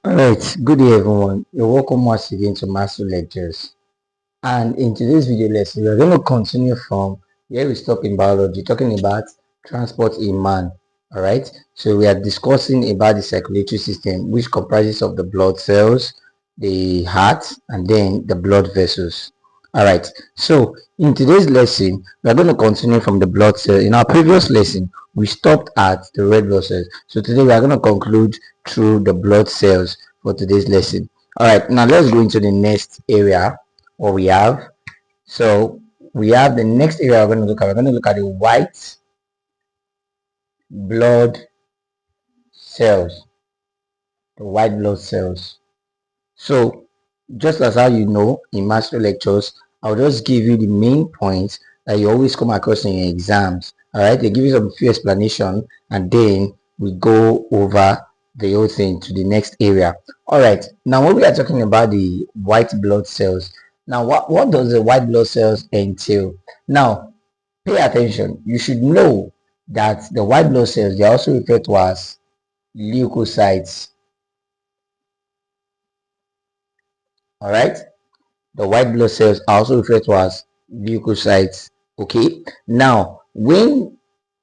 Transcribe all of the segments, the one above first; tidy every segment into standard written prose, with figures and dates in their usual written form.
Alright, good day everyone. You're welcome once again to Master Lectures. And in today's video lesson, we're going to continue from where we stopped in biology, talking about transport in man. Alright, so we are discussing about the circulatory system, which comprises of the blood cells, the heart, and then the blood vessels. Alright, so in today's lesson, we're going to continue from the blood cell. In our previous lesson, we stopped at the red blood cells. So today we are going to conclude through the blood cells for today's lesson. Alright, now let's go into the next area what we have. So we have the next area we're going to look at. We're going to look at the white blood cells. The white blood cells. So just as how you know in master lectures, I'll just give you the main points that you always come across in your exams. Alright, they give you some few explanation and then we go over the whole thing to the next area. Alright, now when we are talking about the white blood cells, now what does the white blood cells entail? Now pay attention. You should know that the white blood cells, they are also referred to as leukocytes. Alright, the white blood cells are also referred to as leukocytes. Okay, now when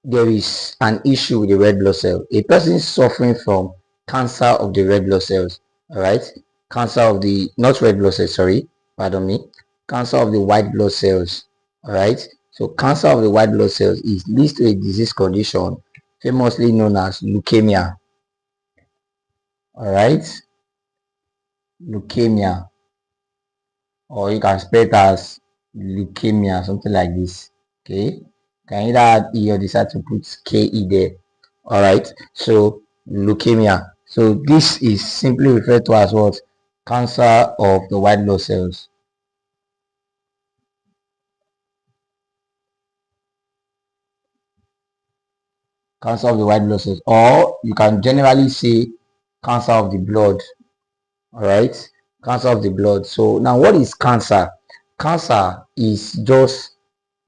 there is an issue with the red blood cell, a person is suffering from cancer of the red blood cells. All right, cancer of the not red blood cells, sorry, pardon me, cancer of the white blood cells. All right, so cancer of the white blood cells is leads to a disease condition famously known as leukemia. All right, leukemia, or you can spell it as leukemia, something like this. Okay, can either add E or decide to put KE there. All right, so leukemia. So this is simply referred to as what? Cancer of the white blood cells. Cancer of the white blood cells, or you can generally say cancer of the blood. All right, cancer of the blood. So now what is cancer? Cancer is just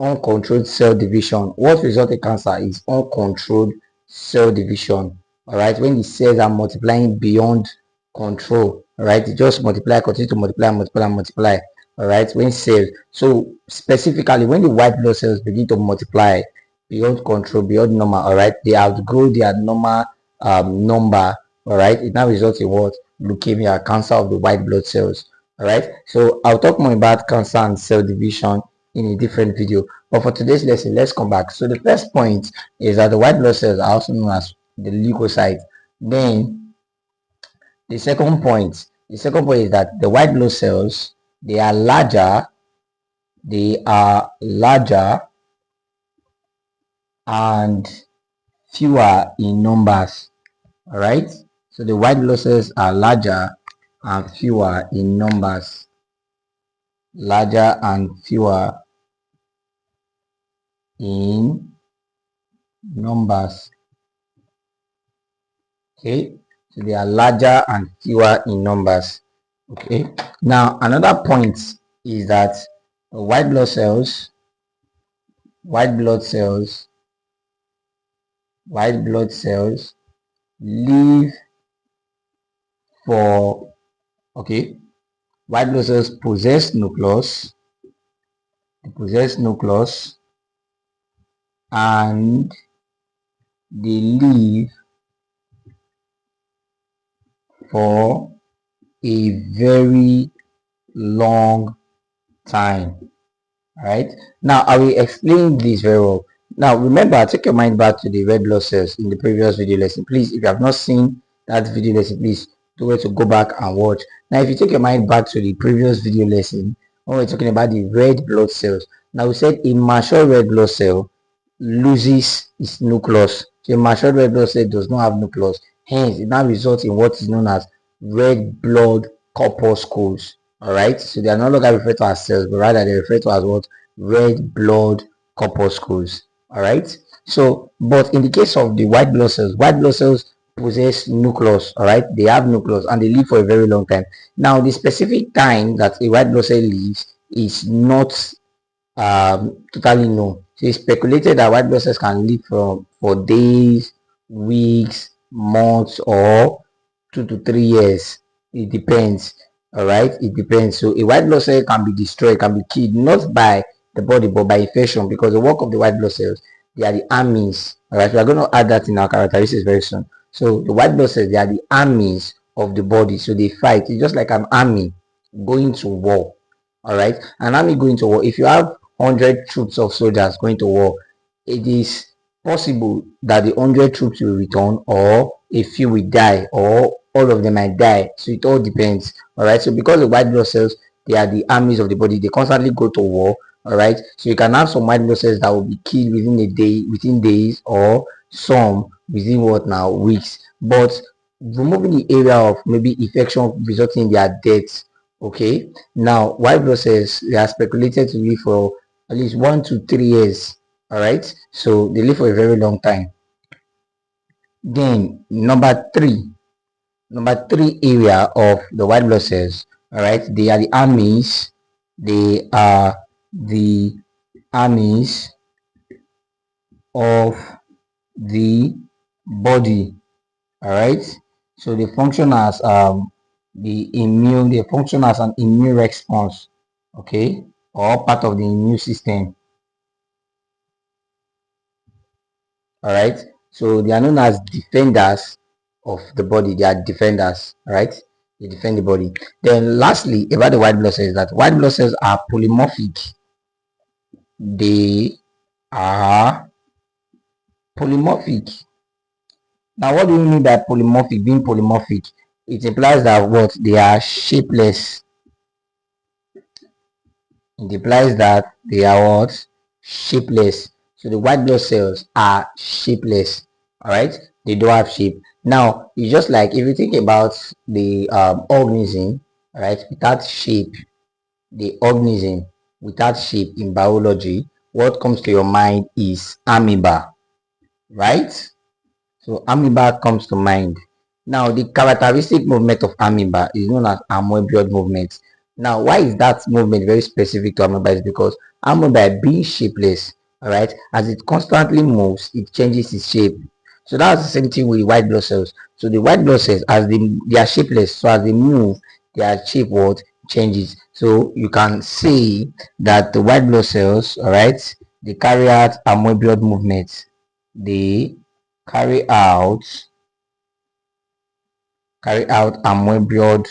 uncontrolled cell division. What results in cancer is uncontrolled cell division. All right, when the cells are multiplying beyond control, all right, they just multiply, continue to multiply, multiply, multiply. All right, when cells, so specifically when the white blood cells begin to multiply beyond control, beyond normal, all right, they outgrow their normal number. All right, it now results in what? Leukemia, cancer of the white blood cells. All right, so I'll talk more about cancer and cell division in a different video, but for today's lesson, let's come back. So the first point is that the white blood cells are also known as the leukocytes. Then the second point is that the white blood cells, they are larger, they are larger and fewer in numbers. All right, so the white blood cells are larger and fewer in numbers, larger and fewer in numbers. Okay, so they are larger and fewer in numbers. Okay, now another point is that white blood cells white blood cells white blood cells live for okay white blood cells possess nucleus, and they live for a very long time. All right, now I will explain this very well. Now remember, take your mind back to the red blood cells in the previous video lesson. Please, if you have not seen that video lesson, please do it to go back and watch. Now if you take your mind back to the previous video lesson when we're talking about the red blood cells, now we said a mature red blood cell loses its nucleus. So a mature red blood cell does not have nucleus, hence it now results in what is known as red blood corpuscles. All right, so they are no longer referred to as cells, but rather they refer to as what? Red blood corpuscles. All right, so but in the case of the white blood cells possess nucleus. All right, they have nucleus and they live for a very long time. Now the specific time that a white blood cell lives is not totally known. So it's speculated that white blood cells can live for days, weeks, months, or 2 to 3 years. It depends. All right, it depends. So a white blood cell can be destroyed, can be killed, not by the body but by infection, because the work of the white blood cells, they are the armies. All right, we are going to add that in our characteristics very soon. So the white blood cells, they are the armies of the body. So they fight. It's just like an army going to war. All right, an army going to war. If you have 100 troops of soldiers going to war, it is possible that the 100 troops will return, or a few will die, or all of them might die. So it all depends. All right, so because the white blood cells, they are the armies of the body, they constantly go to war. All right, so you can have some white blood cells that will be killed within a day, within days, or some within what now, weeks. But removing the area of maybe infection resulting in their death. Okay, now white blood cells, they are speculated to live for at least 1 to 3 years. All right, so they live for a very long time. Then number three area of the white blood cells, all right, they are the armies. They are the armies of the body. All right, so they function as they function as an immune response, okay, or part of the immune system. All right, so they are known as defenders of the body. They are defenders. All right, they defend the body. Then lastly, about the white blood cells, that white blood cells are polymorphic. They are polymorphic. Now, what do you mean by polymorphic? Being polymorphic, it implies that what, they are shapeless. It implies that they are what, shapeless. So the white blood cells are shapeless. All right, they don't have shape. Now it's just like if you think about the organism, all right, without shape, the organism without shape in biology, what comes to your mind is amoeba, right? So amoeba comes to mind. Now the characteristic movement of amoeba is known as amoebial movement. Now why is that movement very specific to amoeba? Is because amoeba, being shapeless, all right, as it constantly moves, it changes its shape. So that's the same thing with white blood cells. So the white blood cells, as they are shapeless, so as they move, their shape what changes. So you can see that the white blood cells, all right, they carry out amoebial movements. They carry out amoebial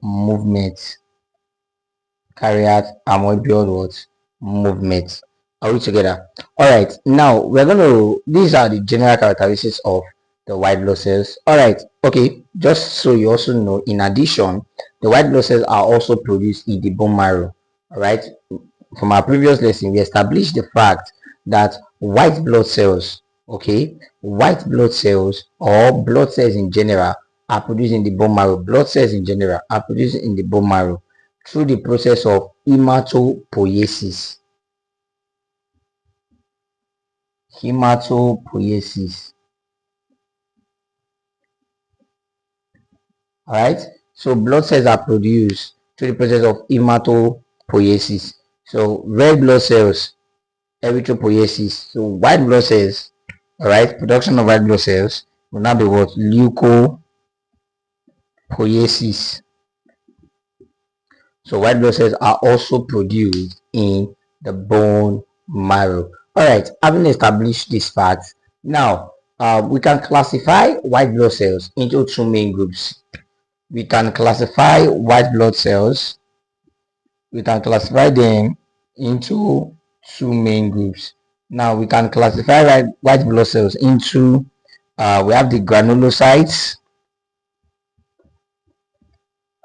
movements. Carry out amoebial what movements. Are we together? All right, now we're going to, these are the general characteristics of the white blood cells. All right, okay, just so you also know, in addition, the white blood cells are also produced in the bone marrow. All right, from our previous lesson, we established the fact that white blood cells, okay, white blood cells or blood cells in general are produced in the bone marrow. Blood cells in general are produced in the bone marrow through the process of hematopoiesis. Hematopoiesis. All right. So blood cells are produced through the process of hematopoiesis. So red blood cells, erythropoiesis. So white blood cells, all right, production of white blood cells will now be what? Leukopoiesis. So white blood cells are also produced in the bone marrow. All right, having established this fact, now we can classify white blood cells into two main groups. We can classify white blood cells, we can classify them into two main groups. Now we can classify white blood cells into, we have the granulocytes.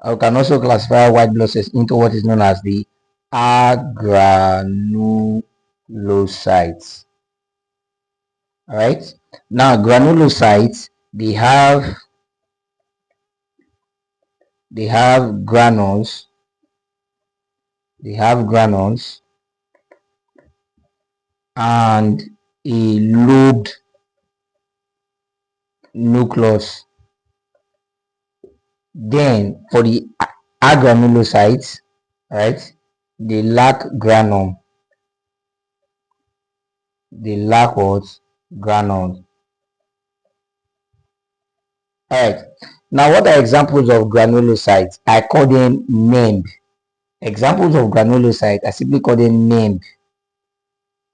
We can also classify white blood cells into what is known as the agranulocytes. All right. Now granulocytes, they have granules. They have granules and a lobed nucleus. Then for the agranulocytes, right, they lack granule. They lack what? Granule. All right. Now, what are examples of granulocytes? I call them named. Examples of granulocytes, I simply call them named.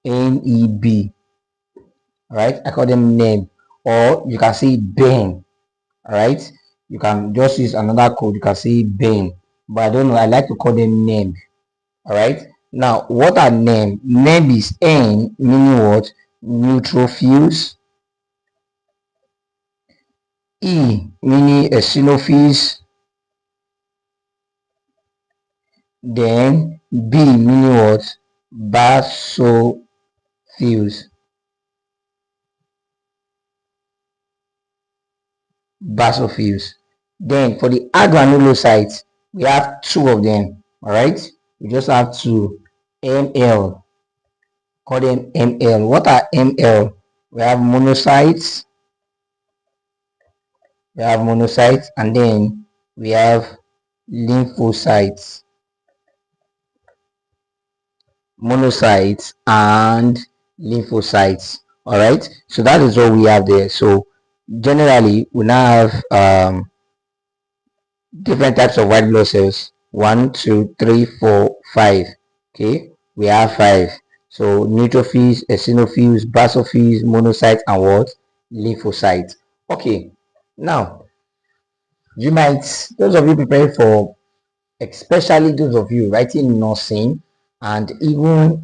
NEB. All right. I call them named. Or you can say Ben. All right. You can just use another code. You can say Ben. But I don't know. I like to call them named. All right. Now, what are named? Named is N, meaning what? Neutrophils. E, meaning eosinophils. Then B, meaning what? Basophils. Basophils. Then for the agranulocytes, we have two of them. All right. We just have two. ML. Call them ML. What are ML? We have monocytes. We have monocytes, and then we have lymphocytes. Monocytes and lymphocytes. All right. So that is what we have there. So generally, we now have different types of white blood cells. 1, 2, 3, 4, 5. Okay, we have 5. So neutrophils, eosinophils, basophils, monocytes, and what? Lymphocytes. Okay, now you might, those of you preparing for, especially those of you writing nursing and even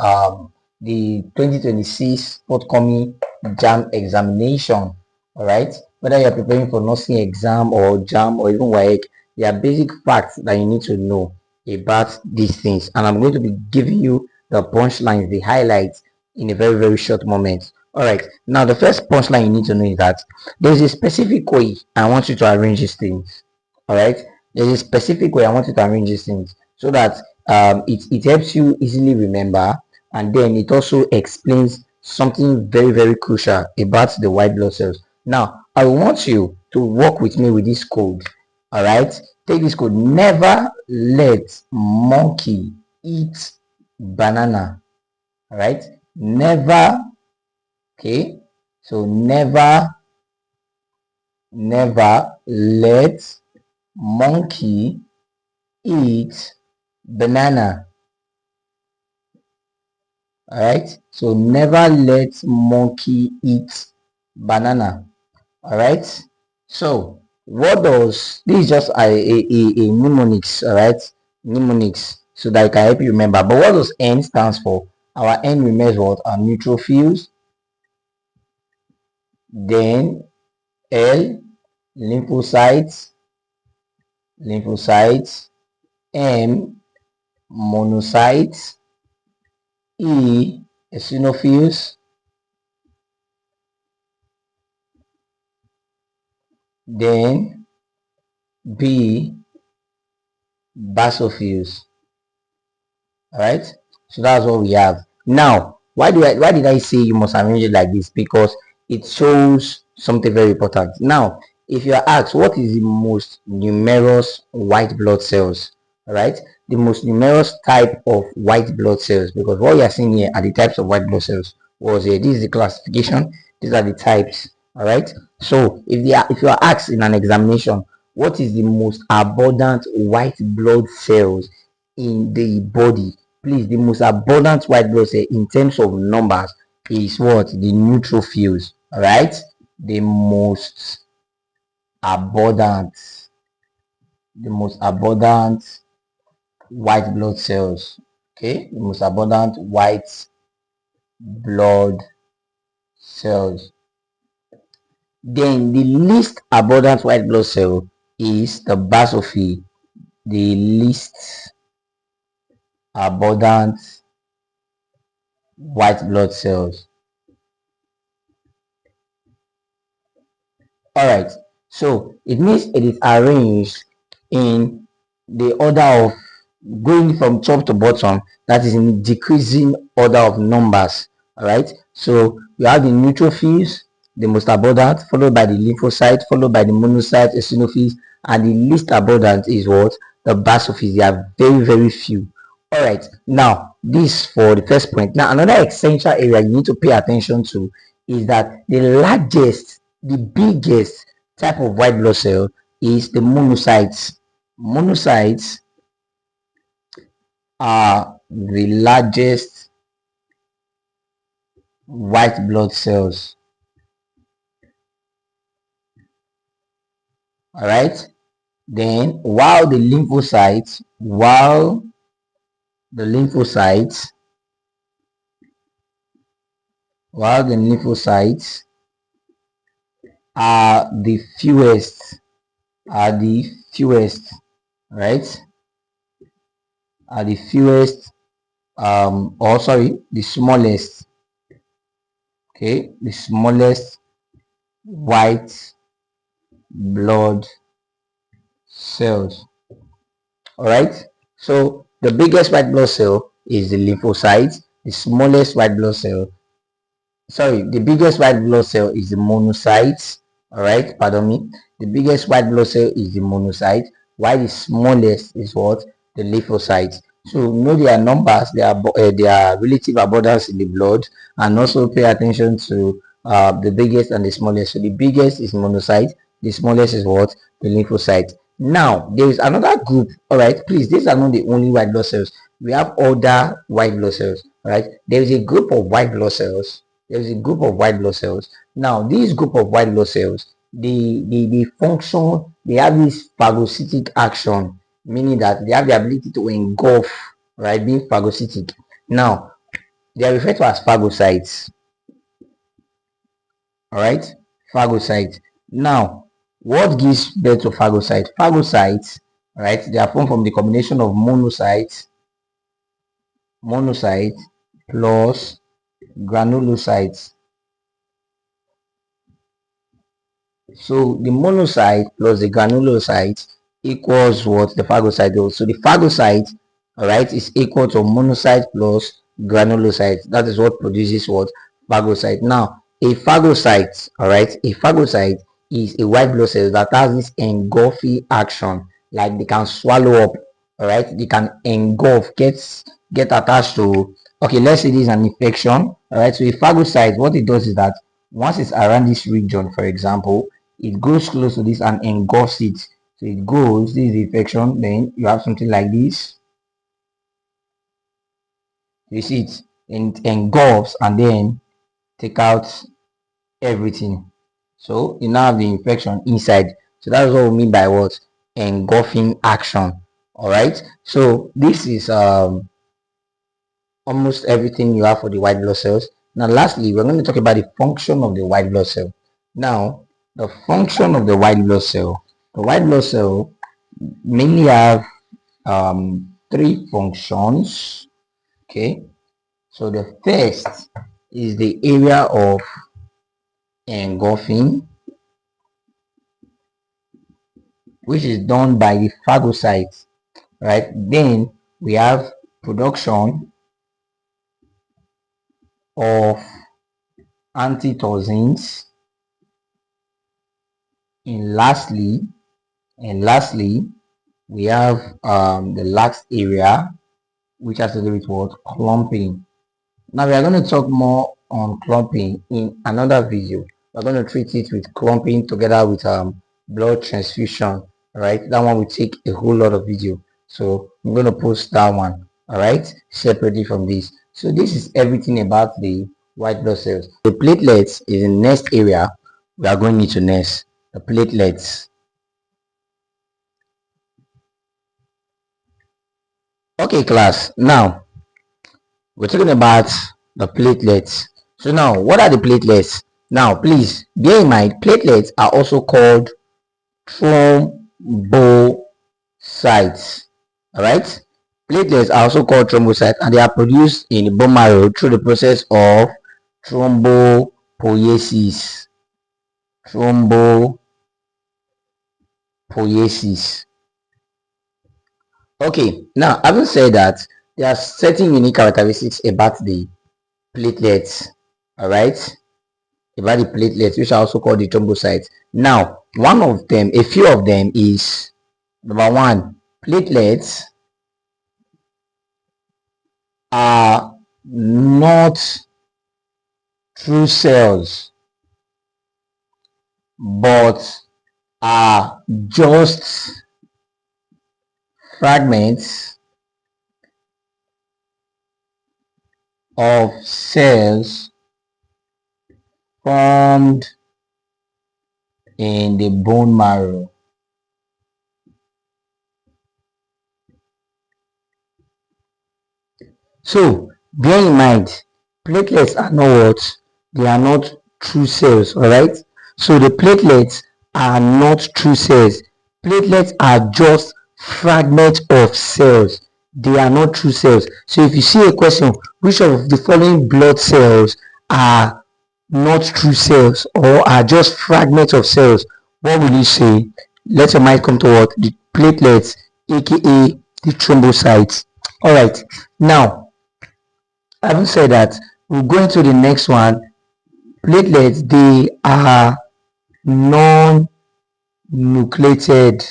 the 2026 forthcoming JAM examination. All right, whether you're preparing for nursing exam or JAM or even WAEC, there are basic facts that you need to know about these things, and I'm going to be giving you the punchlines, the highlights in a very very short moment. All right, now the first punchline you need to know is that there's a specific way I want you to arrange these things. All right, there's a specific way I want you to arrange these things so that it helps you easily remember, and then it also explains something very very crucial about the white blood cells. Now I want you to work with me with this code. All right, take this code. Never let monkey eat banana. All right, never. Okay, so never let monkey eat banana. All right, so never let monkey eat banana. All right, so what does this is just a mnemonics. All right, mnemonics, so that I can help you remember. But what does N stands for? Our N remains what? Our neutrophils. Then L, lymphocytes. M, monocytes. E, eosinophils. Then B, basophils. All right, so that's what we have. Now, why did I say you must arrange it like this? Because it shows something very important. Now, if you are asked what is the most numerous white blood cells, all right, the most numerous type of white blood cells, because what you are seeing here are the types of white blood cells. Was here, this is the classification, these are the types. All right, so if you are asked in an examination what is the most abundant white blood cells in the body, please, the most abundant white blood cell in terms of numbers is what? The neutrophils. All right, the most abundant, white blood cells. Okay, the most abundant white blood cells. Then the least abundant white blood cell is the basophil. The least abundant white blood cells. All right, so it means it is arranged in the order of going from top to bottom, that is in decreasing order of numbers. All right, so you have the neutrophils, the most abundant, followed by the lymphocyte, followed by the monocyte, eosinophils, and the least abundant is what? The basophils. They are very very few. All right, now this for the first point. Now another essential area you need to pay attention to is that the largest, the biggest type of white blood cell is the monocytes. Monocytes are the largest white blood cells. All right. Then the lymphocytes, while the lymphocytes are the fewest, right? Are the fewest, or sorry, the smallest. Okay, the smallest white blood cells. All right. So the biggest white blood cell is the lymphocyte. The smallest white blood cell, sorry, the biggest white blood cell is the monocyte. All right, pardon me. The biggest white blood cell is the monocyte, while the smallest is what? The lymphocyte. So know their numbers, their relative abundance in the blood, and also pay attention to the biggest and the smallest. So the biggest is monocyte, the smallest is what? The lymphocyte. Now there is another group. All right, please, these are not the only white blood cells. We have other white blood cells. All right, there is a group of white blood cells. There is a group of white blood cells. Now this group of white blood cells, they function, they have this phagocytic action, meaning that they have the ability to engulf, right, being phagocytic. Now they are referred to as phagocytes. All right, phagocytes. Now what gives birth to phagocytes? Phagocytes, right, they are formed from the combination of monocytes plus granulocytes. So the monocyte plus the granulocyte equals what? The phagocyte does. So the phagocyte, all right, is equal to monocyte plus granulocyte. That is what produces what? Phagocyte. Now a phagocyte, all right, a phagocyte is a white blood cell that has this engulfing action, like they can swallow up, all right, they can engulf, get attached to, okay, let's say this is an infection. All right, so a phagocyte, what it does is that once it's around this region, for example, it goes close to this and engulfs it. So it goes, this is the infection, then you have something like this. You see it, and it engulfs and then take out everything. So you now have the infection inside. So that's what we mean by what? Engulfing action. All right. So this is almost everything you have for the white blood cells. Now lastly, we're going to talk about the function of the white blood cell. Now the function of the white blood cell. The white blood cell mainly have three functions. Okay, so the first is the area of engulfing, which is done by the phagocytes, right? Then we have production of antitoxins, and lastly we have the last area, which has to do with what? Clumping. Now we are going to talk more on clumping in another video. We're going to treat it with clumping together with blood transfusion. All right, that one will take a whole lot of video, so I'm going to post that one, all right, separately from this. So this is everything about the white blood cells. The platelets is the next area we are going into next. The platelets. Okay, class, now we're talking about the platelets. So now, what are the platelets? Now, please bear in mind, platelets are also called thrombocytes. All right, platelets are also called thrombocytes, and they are produced in the bone marrow through the process of thrombopoiesis. Thrombopoiesis. Okay, now having said that, there are certain unique characteristics about the platelets. All right, about the platelets, which are also called the thrombocytes. Now, one of them, a few of them is number one, platelets are not true cells, but are just fragments of cells formed in the bone marrow. So bear in mind, platelets are not what? They are not true cells, alright? So the platelets are not true cells. Platelets are just fragments of cells. They are not true cells. So if you see a question, which of the following blood cells are not true cells or are just fragments of cells, what will you say? Let your mind come to what? The platelets, aka the thrombocytes. Alright, now having said that, we'll go into the next one. Platelets, they are non-nucleated.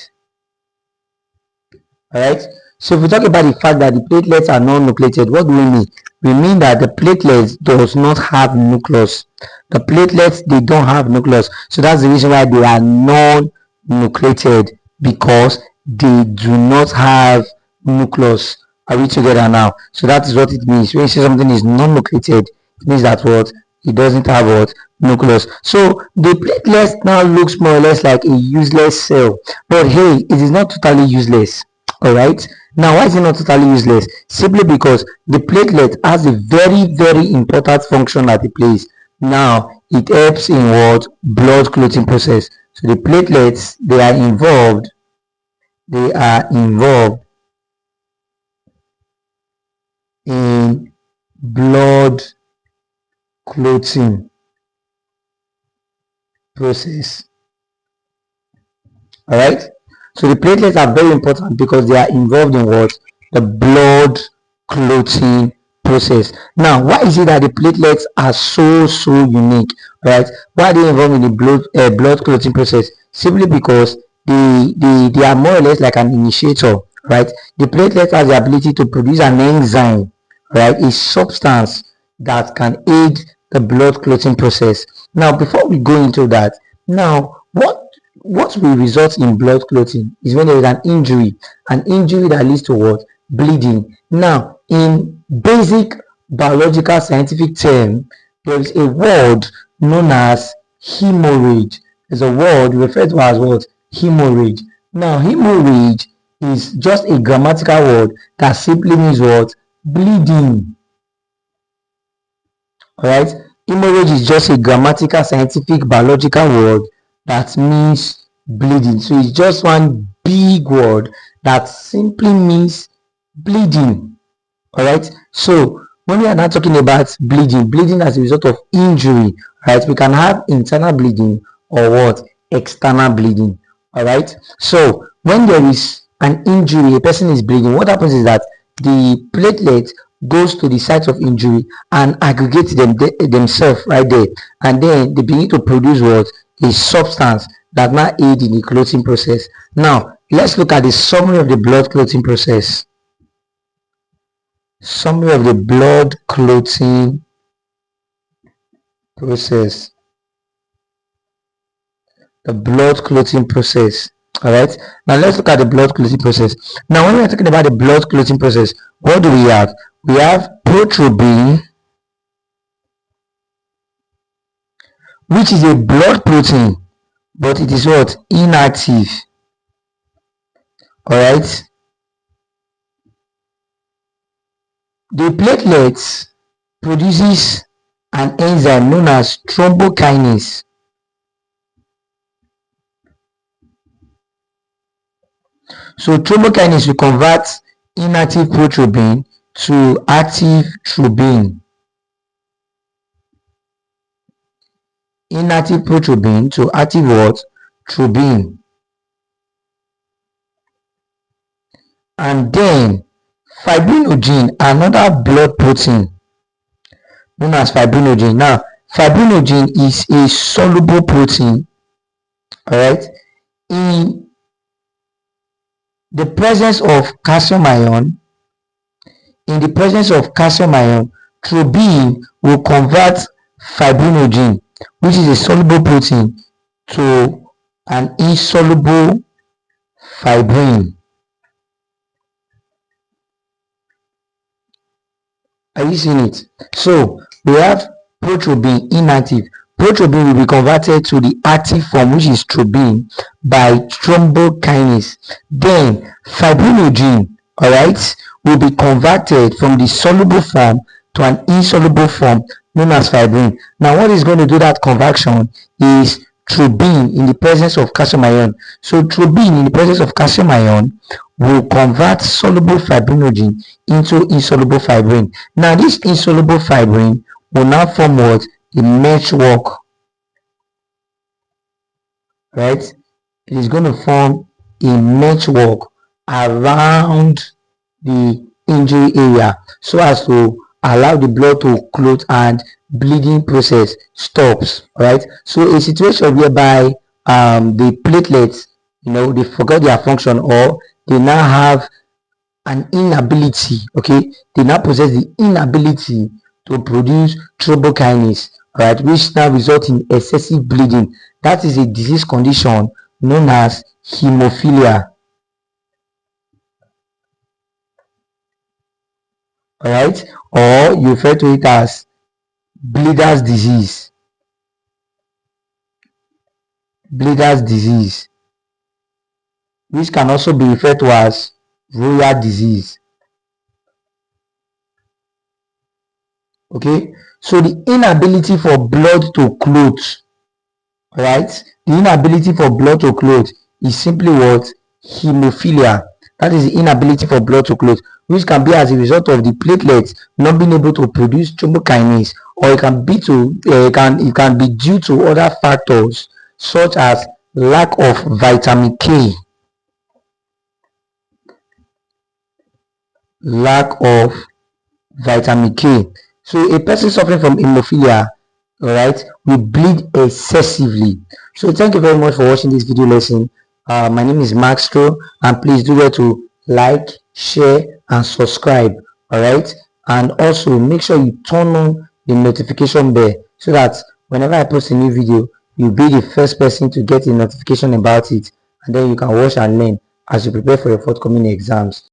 Alright, so if we talk about the fact that the platelets are non-nucleated, what do we mean? We mean that the platelets does not have nucleus. The platelets, they don't have nucleus. So that's the reason why they are non-nucleated, because they do not have nucleus. Are we together now? So that is what it means. When you say something is non-nucleated, it means that what? It doesn't have what? Nucleus. So the platelets now looks more or less like a useless cell. But hey, it is not totally useless. Alright, now why is it not totally useless? Simply because the platelet has a very important function that it plays. Now it helps in what? Blood clotting process. So the platelets, they are involved in blood clotting process. Alright, so the platelets are very important because they are involved in what? The blood clotting process. Now, why is it that the platelets are so unique? Right? Why are they involved in the blood clotting process? Simply because they are more or less like an initiator. Right? The platelet has the ability to produce an enzyme, right? A substance that can aid the blood clotting process. Now, before we go into that, now what will result in blood clotting is when there is an injury that leads to what? Bleeding. Now, in basic biological scientific term, there is a word known as hemorrhage. There's a word referred to as what? Hemorrhage. Now, hemorrhage is just a grammatical word that simply means what? Bleeding. Alright, hemorrhage is just a grammatical, scientific, biological word that means bleeding. So it's just one big word that simply means bleeding. Alright, so when we are not talking about bleeding as a result of injury, right? We can have internal bleeding or what? External bleeding. Alright, so when there is an injury, a person is bleeding, what happens is that the platelet goes to the site of injury and aggregates themselves right there, and then they begin to produce what? A substance that now aid in the clotting process. Now let's look at the summary of the blood clotting process. Summary of the blood clotting process. The blood clotting process. All right, now let's look at the blood clotting process. Now when we are talking about the blood clotting process, what do we have? We have prothrombin, which is a blood protein, but it is what? Inactive. All right, the platelets produces an enzyme known as thrombokinase. So thrombokinase will convert inactive prothrombin to active thrombin. Inactive prothrombin to active what? Thrombin. And then fibrinogen, another blood protein known as fibrinogen. Now fibrinogen is a soluble protein, all right, in the presence of calcium ion. In the presence of calcium ion, thrombin will convert fibrinogen, which is a soluble protein, to an insoluble fibrin. Are you seeing it? So we have prothrombin inactive. Prothrombin will be converted to the active form, which is thrombin, by thrombokinase. Then fibrinogen, all right, will be converted from the soluble form to an insoluble form known as fibrin. Now what is going to do that conversion is thrombin in the presence of calcium ion. So thrombin in the presence of calcium ion will convert soluble fibrinogen into insoluble fibrin. Now this insoluble fibrin will now form what? A meshwork, right? It is going to form a meshwork around the injury area so as to allow the blood to clot and bleeding process stops, right? So a situation whereby the platelets, they forget their function, or they now have an inability, okay, they now possess the inability to produce thrombokinase, right, which now results in excessive bleeding. That is a disease condition known as hemophilia. All right, or you refer to it as bleeder's disease. Bleeder's disease, which can also be referred to as royal disease. Okay, so the inability for blood to clot, right, the inability for blood to clot is simply what? Hemophilia. That is the inability for blood to clot, which can be as a result of the platelets not being able to produce thrombokinase, or it can be due to other factors such as lack of vitamin K. Lack of vitamin K. So a person suffering from hemophilia, all right, will bleed excessively. So thank you very much for watching this video lesson. My name is Maxtro, and please do well to like, share, and subscribe. All right, and also make sure you turn on the notification bell so that whenever I post a new video, you'll be the first person to get a notification about it, and then you can watch and learn as you prepare for your forthcoming exams.